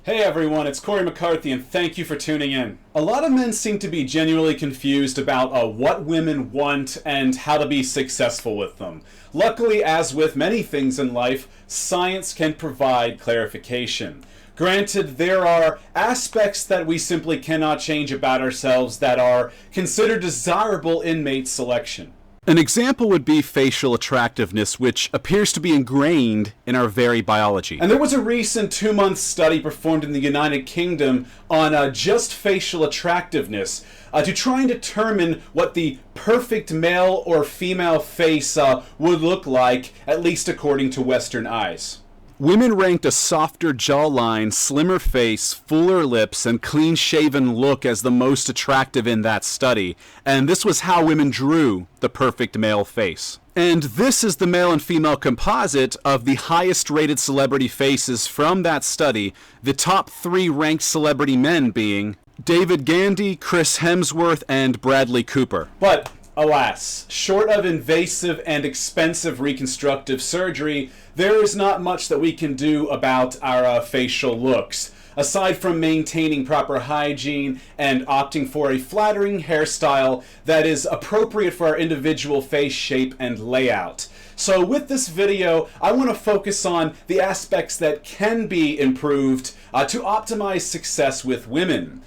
Hey everyone, it's Cory McCarthy and thank you for tuning in. A lot of men seem to be genuinely confused about what women want and how to be successful with them. Luckily, as with many things in life, science can provide clarification. Granted, there are aspects that we simply cannot change about ourselves that are considered desirable in mate selection. An example would be facial attractiveness, which appears to be ingrained in our very biology. And there was a recent 2-month study performed in the United Kingdom on just facial attractiveness to try and determine what the perfect male or female face would look like, at least according to Western eyes. Women ranked a softer jawline, slimmer face, fuller lips, and clean-shaven look as the most attractive in that study, and this was how women drew the perfect male face. And this is the male and female composite of the highest-rated celebrity faces from that study, the top 3 ranked celebrity men being David Gandy, Chris Hemsworth, and Bradley Cooper. But alas, short of invasive and expensive reconstructive surgery, there is not much that we can do about our facial looks, aside from maintaining proper hygiene and opting for a flattering hairstyle that is appropriate for our individual face shape and layout. So with this video, I want to focus on the aspects that can be improved to optimize success with women,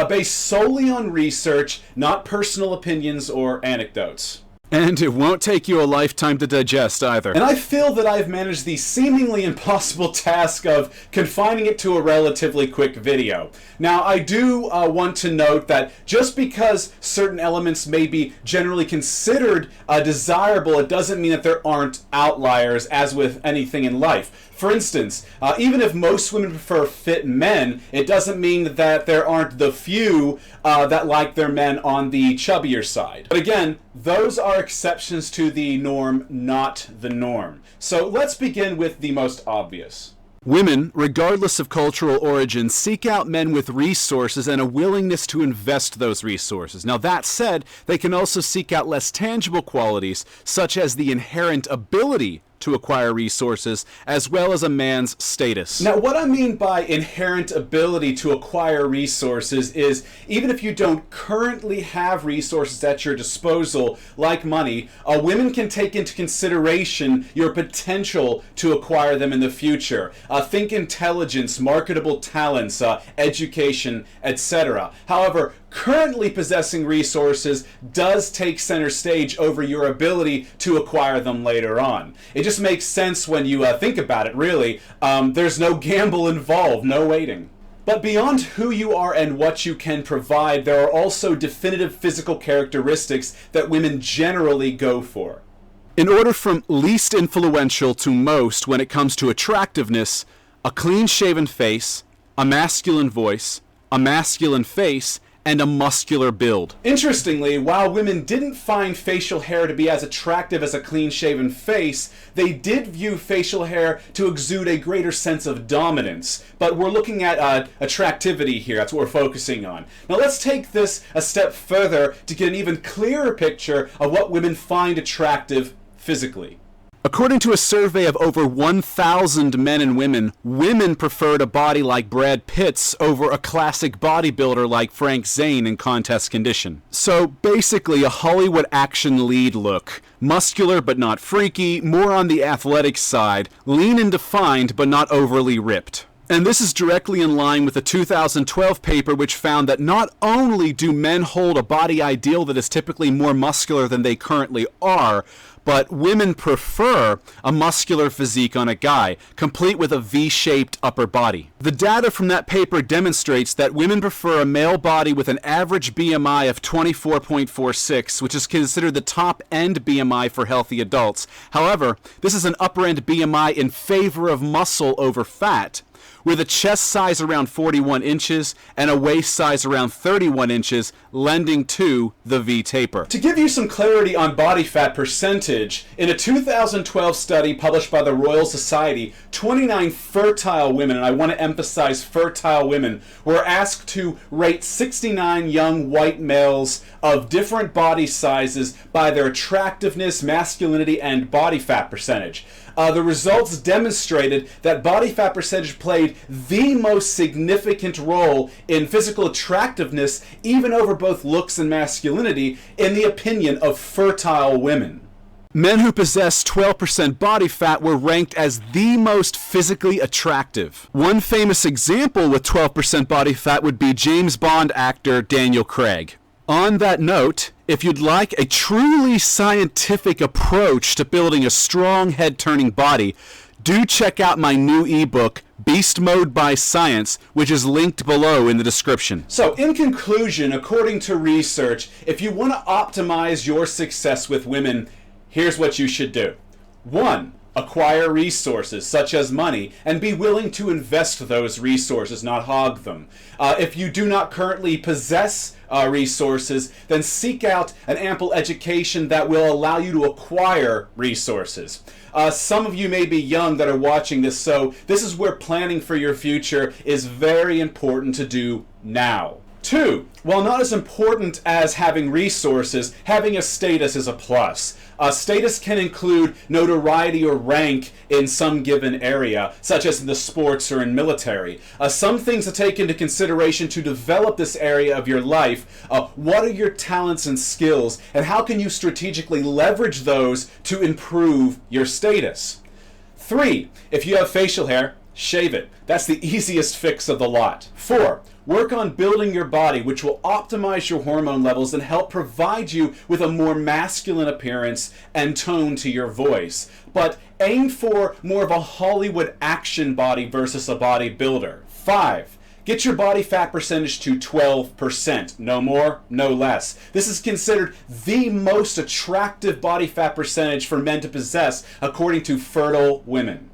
based solely on research, not personal opinions or anecdotes. And it won't take you a lifetime to digest either. And I feel that I've managed the seemingly impossible task of confining it to a relatively quick video. Now, I do want to note that just because certain elements may be generally considered desirable, it doesn't mean that there aren't outliers, as with anything in life. For instance, even if most women prefer fit men, it doesn't mean that there aren't the few that like their men on the chubbier side. But again, those are exceptions to the norm, not the norm. So let's begin with the most obvious. Women, regardless of cultural origin, seek out men with resources and a willingness to invest those resources. Now, that said, they can also seek out less tangible qualities, such as the inherent ability to acquire resources, as well as a man's status. Now, what I mean by inherent ability to acquire resources is even if you don't currently have resources at your disposal, like money, women can take into consideration your potential to acquire them in the future. Think intelligence, marketable talents, education, etc. However, currently possessing resources does take center stage over your ability to acquire them later on. It just makes sense when you think about it, really. There's no gamble involved, no waiting. But beyond who you are and what you can provide, there are also definitive physical characteristics that women generally go for. In order from least influential to most when it comes to attractiveness, a clean-shaven face, a masculine voice, a masculine face, and a muscular build. Interestingly, while women didn't find facial hair to be as attractive as a clean-shaven face, they did view facial hair to exude a greater sense of dominance. But we're looking at attractivity here. That's what we're focusing on. Now let's take this a step further to get an even clearer picture of what women find attractive physically. According to a survey of over 1,000 men and women, women preferred a body like Brad Pitt's over a classic bodybuilder like Frank Zane in contest condition. So basically a Hollywood action lead look. Muscular but not freaky, more on the athletic side, lean and defined but not overly ripped. And this is directly in line with a 2012 paper which found that not only do men hold a body ideal that is typically more muscular than they currently are, but women prefer a muscular physique on a guy, complete with a V-shaped upper body. The data from that paper demonstrates that women prefer a male body with an average BMI of 24.46, which is considered the top-end BMI for healthy adults. However, this is an upper-end BMI in favor of muscle over fat, with a chest size around 41 inches and a waist size around 31 inches, lending to the V-taper. To give you some clarity on body fat percentage, in a 2012 study published by the Royal Society, 29 fertile women, and I want to emphasize fertile women, were asked to rate 69 young white males of different body sizes by their attractiveness, masculinity, and body fat percentage. The results demonstrated that body fat percentage played played the most significant role in physical attractiveness, even over both looks and masculinity, in the opinion of fertile women. Men who possess 12% body fat were ranked as the most physically attractive. One famous example with 12% body fat would be James Bond actor Daniel Craig. On that note, if you'd like a truly scientific approach to building a strong head-turning body, do check out my new ebook, Beast Mode by Science, which is linked below in the description. So, in conclusion, according to research, if you want to optimize your success with women, here's what you should do. 1. Acquire resources, such as money, and be willing to invest those resources, not hog them. If you do not currently possess resources, then seek out an ample education that will allow you to acquire resources. Some of you may be young that are watching this, so this is where planning for your future is very important to do now. 2, while not as important as having resources, having a status is a plus. Status can include notoriety or rank in some given area, such as in the sports or in military. Some things to take into consideration to develop this area of your life. What are your talents and skills, and how can you strategically leverage those to improve your status? 3, if you have facial hair, shave it. That's the easiest fix of the lot. 4, work on building your body, which will optimize your hormone levels and help provide you with a more masculine appearance and tone to your voice. But aim for more of a Hollywood action body versus a bodybuilder. 5, get your body fat percentage to 12%. No more, no less. This is considered the most attractive body fat percentage for men to possess, according to fertile women.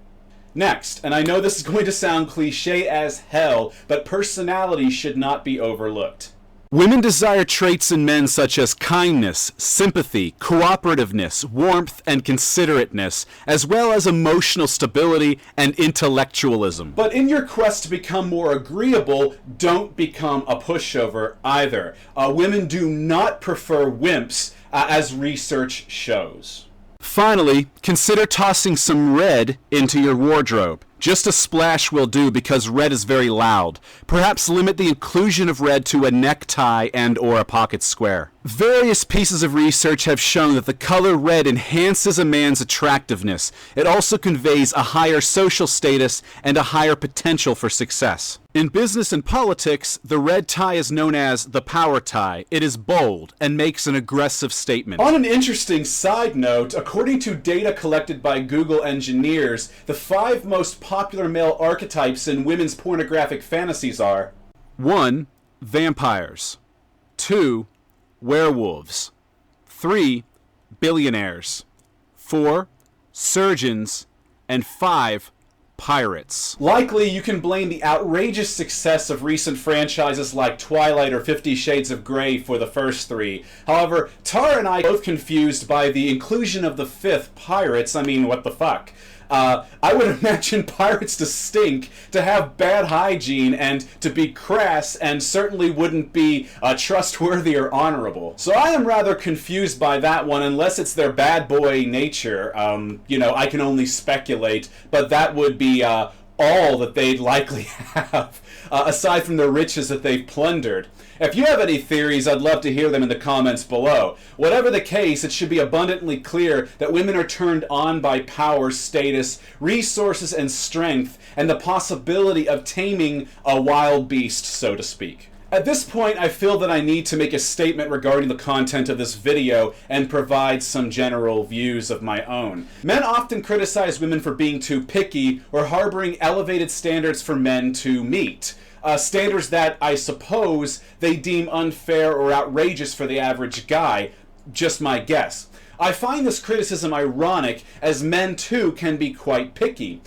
Next, and I know this is going to sound cliche as hell, but personality should not be overlooked. Women desire traits in men such as kindness, sympathy, cooperativeness, warmth, and considerateness, as well as emotional stability and intellectualism. But in your quest to become more agreeable, don't become a pushover either. Women do not prefer wimps, as research shows. Finally, consider tossing some red into your wardrobe. Just a splash will do because red is very loud. Perhaps limit the inclusion of red to a necktie and/or a pocket square. Various pieces of research have shown that the color red enhances a man's attractiveness. It also conveys a higher social status and a higher potential for success. In business and politics, the red tie is known as the power tie. It is bold and makes an aggressive statement. On an interesting side note, according to data collected by Google engineers, the 5 most popular male archetypes in women's pornographic fantasies are: 1. Vampires. 2. Werewolves. 3. Billionaires. 4. Surgeons. And 5. Pirates. Likely, you can blame the outrageous success of recent franchises like Twilight or 50 Shades of Grey for the first 3. However, Tara and I are both confused by the inclusion of the 5th, Pirates. I mean, what the fuck? I would imagine pirates to stink, to have bad hygiene, and to be crass, and certainly wouldn't be trustworthy or honorable. So I am rather confused by that one, unless it's their bad boy nature. I can only speculate, but that would be all that they'd likely have, aside from the riches that they've plundered. If you have any theories, I'd love to hear them in the comments below. Whatever the case, it should be abundantly clear that women are turned on by power, status, resources, and strength, and the possibility of taming a wild beast, so to speak. At this point, I feel that I need to make a statement regarding the content of this video and provide some general views of my own. Men often criticize women for being too picky or harboring elevated standards for men to meet. Standards that, I suppose, they deem unfair or outrageous for the average guy. Just my guess. I find this criticism ironic, as men too can be quite picky.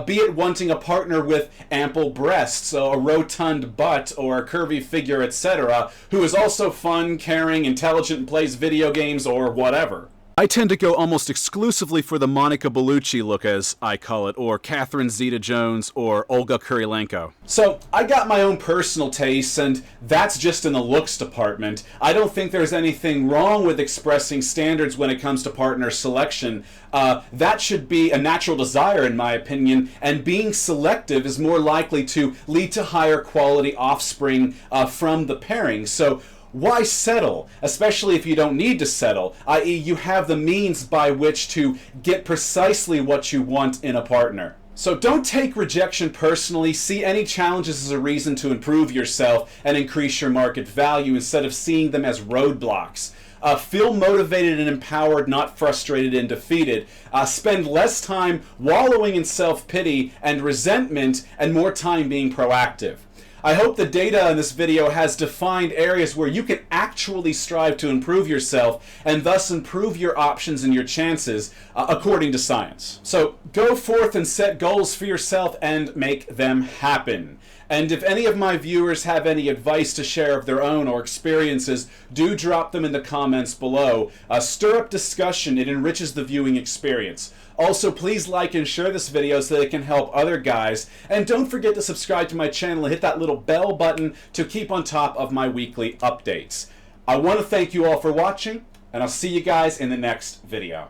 Be it wanting a partner with ample breasts, a rotund butt, or a curvy figure, etc., who is also fun, caring, intelligent, and plays video games, or whatever. I tend to go almost exclusively for the Monica Bellucci look, as I call it, or Catherine Zeta Jones, or Olga Kurylenko. So, I got my own personal tastes, and that's just in the looks department. I don't think there's anything wrong with expressing standards when it comes to partner selection. That should be a natural desire, in my opinion, and being selective is more likely to lead to higher quality offspring from the pairing. So, why settle, especially if you don't need to settle, i.e. you have the means by which to get precisely what you want in a partner. So don't take rejection personally. See any challenges as a reason to improve yourself and increase your market value instead of seeing them as roadblocks. Feel motivated and empowered, not frustrated and defeated. Spend less time wallowing in self-pity and resentment and more time being proactive. I hope the data in this video has defined areas where you can actually strive to improve yourself and thus improve your options and your chances according to science. So go forth and set goals for yourself and make them happen. And if any of my viewers have any advice to share of their own or experiences, do drop them in the comments below. Stir up discussion. It enriches the viewing experience. Also, please like and share this video so that it can help other guys. And don't forget to subscribe to my channel and hit that little bell button to keep on top of my weekly updates. I want to thank you all for watching, and I'll see you guys in the next video.